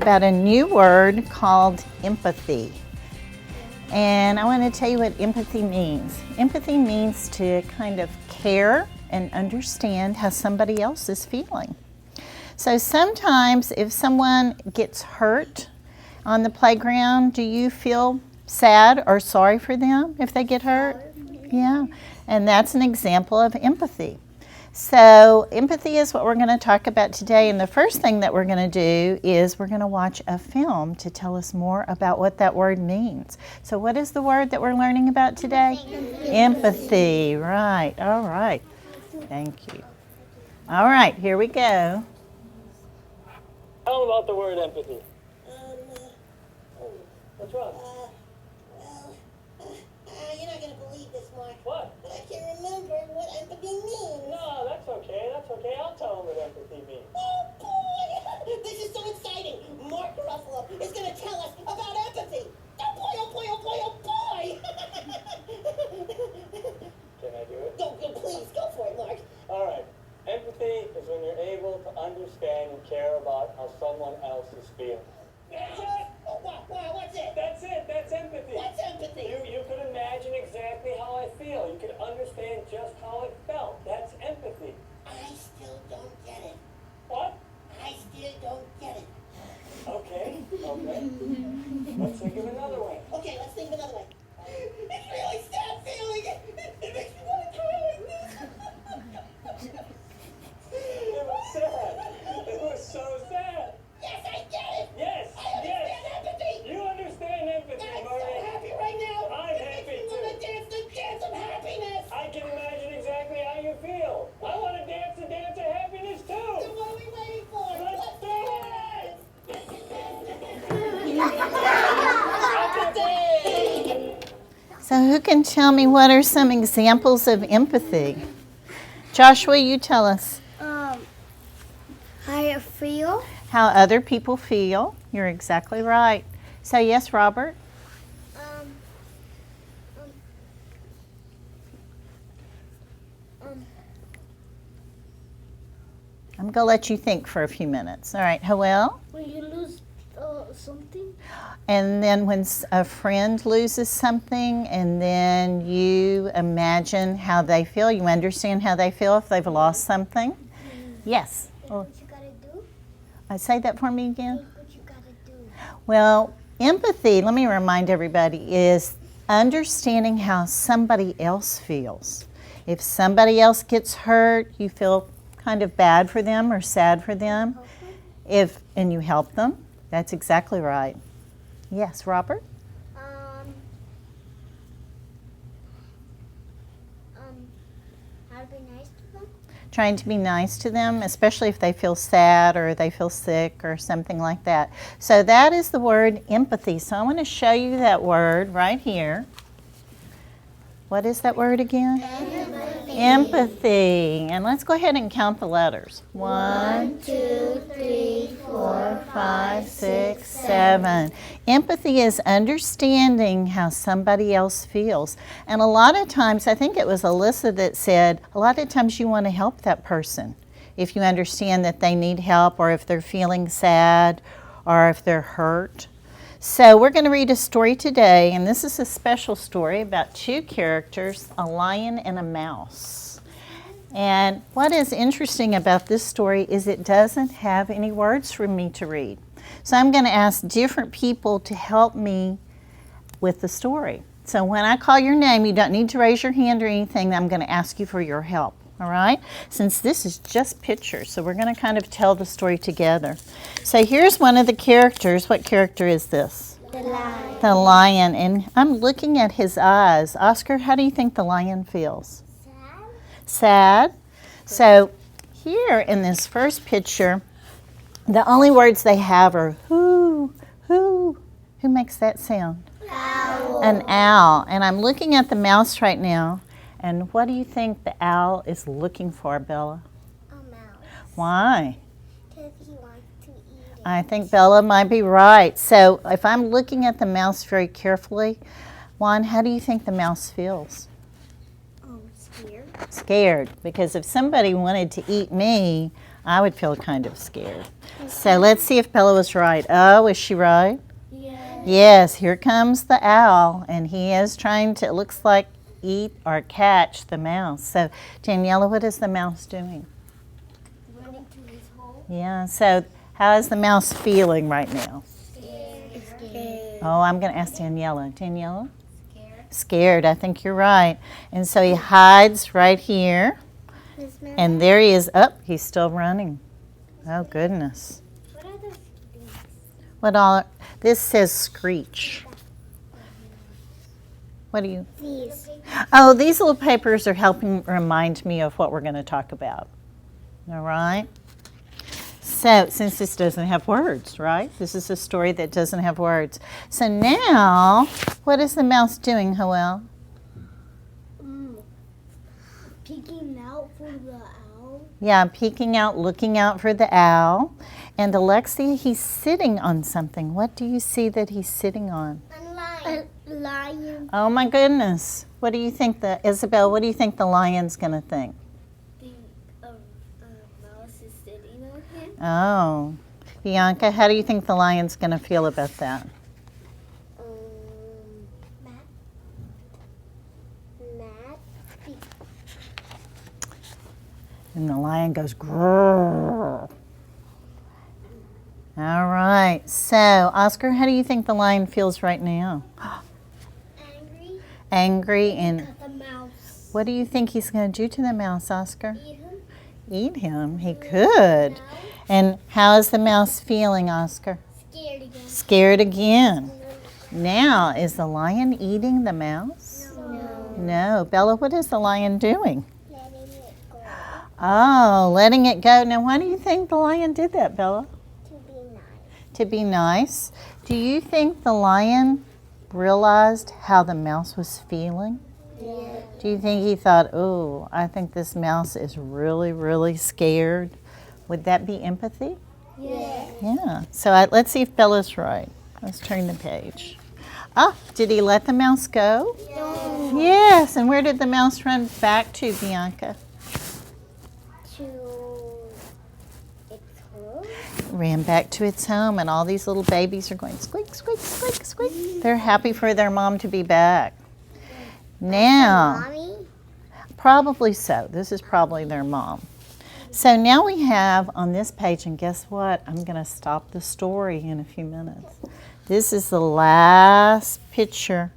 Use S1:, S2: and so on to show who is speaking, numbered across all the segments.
S1: about a new word called empathy. And I want to tell you what empathy means. Empathy means to kind of care and understand how somebody else is feeling. So sometimes if someone gets hurt on the playground, do you feel sad or sorry for them if they get hurt? Yeah, and that's an example of empathy. So empathy is what we're going to talk about today, and the first thing that we're going to do is we're going to watch a film to tell us more about what that word means. So what is the word that we're learning about today? Empathy, right, all right. Thank you. All right, here we go.
S2: Tell them about the word empathy. What's wrong?
S3: You're not going to believe this, Mark.
S2: What?
S3: But I can't remember what empathy means.
S2: No, that's okay. That's okay. I'll tell them what empathy means.
S3: Oh, boy! This is so exciting. Mark Ruffalo is going to tell us about empathy. Oh, boy, oh, boy, oh, boy, oh, boy!
S2: Can I do it?
S3: Go, please, go for it, Mark.
S2: All right. Empathy is when you're able to understand and care about how someone else is feeling. That's it.
S3: Oh, wow, what's it?
S2: That's it. That's empathy.
S3: What's empathy?
S2: You could imagine exactly how I feel. You could understand just how it felt. That's empathy.
S3: I still don't get it.
S2: What?
S3: I still don't get it.
S2: Okay. Let's think of another way.
S3: Okay, let's think of another way. It's really sad feeling. It makes me want to cry like this.
S2: It was sad. It was so sad.
S3: Yes, I get it.
S2: Yes.
S3: I understand empathy.
S2: You understand empathy,
S3: I'm so
S2: Marty.
S3: happy right now.
S2: I'm
S3: It
S2: happy
S3: makes me want to dance the dance of happiness.
S2: I can imagine exactly how you feel. I want to dance the dance of happiness
S3: Then
S2: too.
S3: what are we waiting for?
S2: Let's do it.
S1: So who can tell me what are some examples of empathy? Joshua, you tell us.
S4: How you feel?
S1: How other people feel. You're exactly right. So yes, Robert? I'm going to let you think for a few minutes. All right, Joel?
S4: When you lose something?
S1: And then when a friend loses something and then you imagine how they feel, you understand how they feel if they've lost something? Yes.
S4: What you gotta do?
S1: Say that for me again.
S4: What you gotta do?
S1: Well, empathy, let me remind everybody, is understanding how somebody else feels. If somebody else gets hurt, you feel kind of bad for them or sad for them. And you help them. That's exactly right. Yes, Robert?
S4: How to be nice to them?
S1: Trying to be nice to them, especially if they feel sad or they feel sick or something like that. So that is the word empathy. So I want to show you that word right here. What is that word again? Empathy. And let's go ahead and count the letters. 1, 2, 3, 4, 5, 6, 7. Empathy is understanding how somebody else feels. And a lot of times, I think it was Alyssa that said, a lot of times you want to help that person. If you understand that they need help or if they're feeling sad or if they're hurt. So we're going to read a story today, and this is a special story about two characters, a lion and a mouse. And what is interesting about this story is it doesn't have any words for me to read. So I'm going to ask different people to help me with the story. So when I call your name, you don't need to raise your hand or anything. I'm going to ask you for your help. All right? Since this is just pictures, so we're going to kind of tell the story together. So here's one of the characters. What character is this?
S4: The lion.
S1: The lion. And I'm looking at his eyes. Oscar, how do you think the lion feels? Sad. So here in this first picture, the only words they have are who. Who makes that sound?
S4: Owl.
S1: An owl. And I'm looking at the mouse right now. And what do you think the owl is looking for, Bella?
S4: A mouse.
S1: Why?
S4: Because he wants to eat it.
S1: I think Bella might be right. So if I'm looking at the mouse very carefully, Juan, how do you think the mouse feels?
S4: Scared.
S1: Scared. Because if somebody wanted to eat me, I would feel kind of scared. So let's see if Bella was right. Oh, is she right?
S4: Yeah.
S1: Yes, here comes the owl, and he is trying to, it looks like, eat or catch the mouse. So, Daniela, what is the mouse doing?
S4: Running to his hole.
S1: Yeah, so how is the mouse feeling right now?
S4: Scared.
S1: Oh, I'm going to ask Daniela. Daniela?
S4: Scared.
S1: Scared, I think you're right. And so he hides right here, and there he is. Oh, he's still running. Oh, goodness.
S4: What are those things?
S1: What all? This says screech. What do you?
S4: These.
S1: Oh, these little papers are helping remind me of what we're going to talk about. All right? So, since this doesn't have words, right? This is a story that doesn't have words. So now, what is the mouse doing, Joel?
S4: Peeking out for the owl.
S1: Yeah, peeking out, looking out for the owl. And Alexia, he's sitting on something. What do you see that he's sitting on?
S4: A lion.
S1: Oh my goodness. What do you think Isabel, what do you think the lion's going to think?
S4: Think a mouse is sitting on him.
S1: Oh. Bianca, how do you think the lion's going to feel about that?
S4: Mad. Mad.
S1: And the lion goes, grrr. All right. So, Oscar, how do you think the lion feels right now?
S4: Angry.
S1: Angry. And
S4: Cut the mouse.
S1: what do you think he's going to do to the mouse, Oscar?
S4: Eat him.
S1: Eat him. He could. And how is the mouse feeling, Oscar?
S4: Scared again.
S1: Scared again. Now, is the lion eating the mouse?
S4: No.
S1: No. Bella, what is the lion doing?
S4: Letting it go.
S1: Oh, letting it go. Now, why do you think the lion did that, Bella?
S4: To be nice.
S1: To be nice. Do you think the lion realized how the mouse was feeling?
S4: Yeah.
S1: Do you think he thought, oh, I think this mouse is really, really scared? Would that be empathy?
S4: Yeah.
S1: Yeah. So let's see if Bella's right. Let's turn the page. Ah, did he let the mouse go?
S4: No.
S1: Yes. And where did the mouse run back to, Bianca?
S4: To its home.
S1: Ran back to its home, and all these little babies are going squeak, squeak, squeak, squeak. They're happy for their mom to be back. Now,
S4: Mommy.
S1: probably so. This is probably their mom. So now we have on this page, and guess what? I'm going to stop the story in a few minutes. This is the last picture,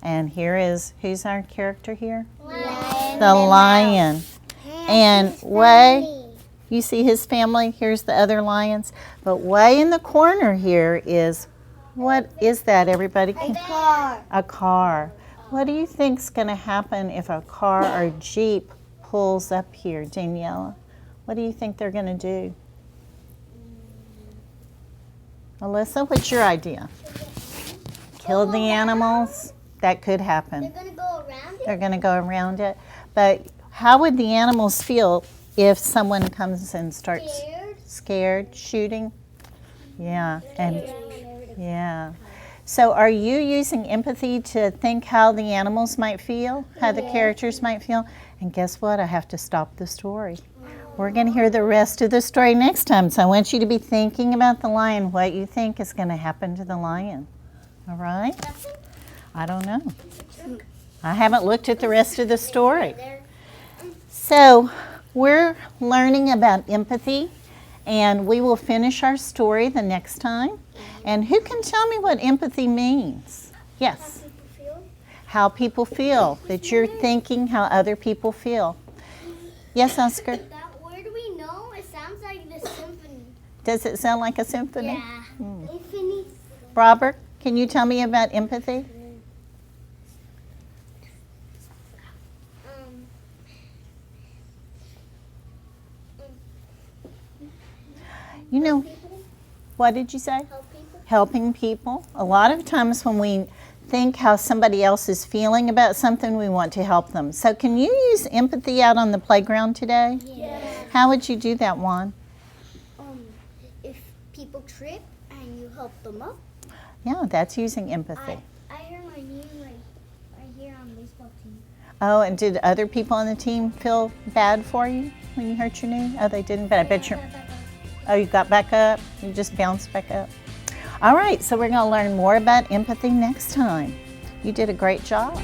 S1: and here is, who's our character here?
S4: Lion.
S1: The lion. And way, you see his family, here's the other lions, but way in the corner here is, what is that, everybody?
S4: Car.
S1: A car. What do you think's going to happen if a car or Jeep pulls up here, Daniela? What do you think they're going to do? Alyssa, what's your idea? Kill the animals? That could happen.
S4: They're gonna go around it.
S1: They're going to go around it. But how would the animals feel if someone comes and starts scared, shooting? Yeah. And yeah. So are you using empathy to think how the animals might feel, how the characters might feel? And guess what? I have to stop the story. We're going to hear the rest of the story next time. So I want you to be thinking about the lion, what you think is going to happen to the lion. All right? I don't know. I haven't looked at the rest of the story. So we're learning about empathy, and we will finish our story the next time. And who can tell me what empathy means? Yes. How people feel, that you're thinking how other people feel. Yes, Oscar?
S4: That word we know, it sounds like the symphony.
S1: Does it sound like a symphony?
S4: Yeah. Symphony.
S1: Robert, can you tell me about empathy? You know, what did you say?
S4: Help people.
S1: Helping people. A lot of times when we think how somebody else is feeling about something, we want to help them. So can you use empathy out on the playground today?
S4: Yeah.
S1: How would you do that, Juan?
S4: If people trip and you help them up.
S1: Yeah, that's using empathy.
S4: I hear my name right here on the baseball team.
S1: Oh, and did other people on the team feel bad for you when you hurt your knee? Oh, they didn't, but I bet you're... Oh, you got back up? You just bounced back up? All right, so we're going to learn more about empathy next time. You did a great job.